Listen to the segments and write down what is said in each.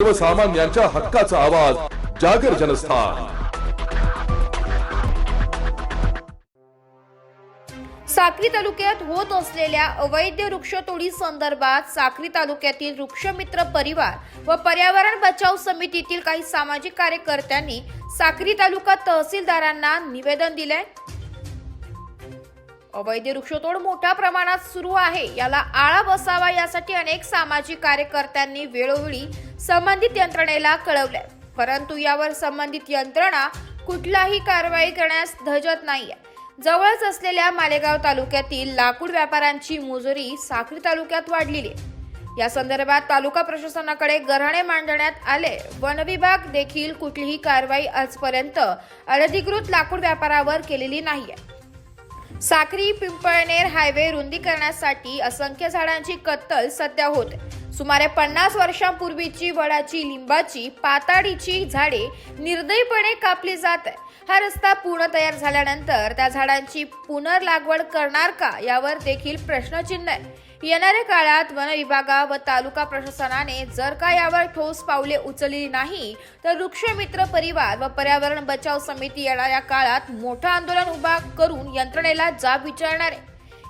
सर्वसामान्यांच्या हक्काचा आवाज जागर जनस्थान। साक्री तालुक्यात होत असलेल्या अवैध वृक्षतोडी संदर्भात साक्री तालुक्यातील वृक्षमित्र परिवार व पर्यावरण बचाव समितीतील काही सामाजिक कार्यकर्त्यांनी साक्री तालुका तहसीलदारांना निवेदन दिले। अवैध वृक्षतोड मोठ्या प्रमाणात सुरू आहे, याला आळा बसावा यासाठी अनेक सामाजिक कार्यकर्त्यांनी वेळोवेळी संबंधित यंत्रणेला कळवले, परंतु यावर संबंधित यंत्रणा कुठलाही कारवाई करण्यास धजत नाहीये। जवळच असलेल्या मालेगाव तालुक्यातील लाकूड व्यापाऱ्यांची मुजोरी साक्री तालुक्यात वाढलेली आहे। या संदर्भात तालुका प्रशासनाकडे गऱ्हाणे मांडण्यात आले। वन विभाग देखील कुठलीही कारवाई आजपर्यंत अनधिकृत लाकूड व्यापारावर केलेली नाहीये। साक्री पिंपळनेर हायवे रुंदी करण्यासाठी असंख्य झाडांची कत्तल सध्या होते। सुमारे 50 वर्षांपूर्वीची वडाची, लिंबाची, पाताडीची झाडे निर्दयीपणे कापली जात आहे। हा रस्ता पूर्ण तयार झाल्यानंतर त्या झाडांची पुनर्लागवड करणार का, यावर देखील प्रश्नचिन्ह आहे। येणाऱ्या काळात वन विभाग व तालुका प्रशासनाने जर का यावर ठोस पावले उचलली नाही तर वृक्षमित्र परिवार व पर्यावरण बचाव समिती येणाऱ्या काळात मोठं आंदोलन उभा करून यंत्रणेला जाब विचारणार आहे।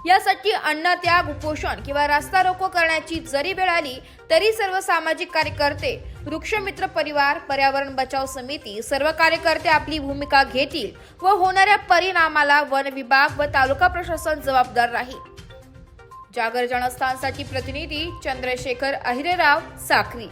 यासाठी अन्नत्याग, उपोषण किंवा रास्ता रोको करण्याची जरी वेळ आली तरी सर्व सामाजिक कार्यकर्ते, वृक्षमित्र परिवार, पर्यावरण बचाव समिती सर्व कार्यकर्ते आपली भूमिका घेतील व होणाऱ्या परिणामाला वन विभाग व तालुका प्रशासन जबाबदार राहील। जागर जनस्थानसाठी प्रतिनिधी चंद्रशेखर अहिरेराव, साक्री।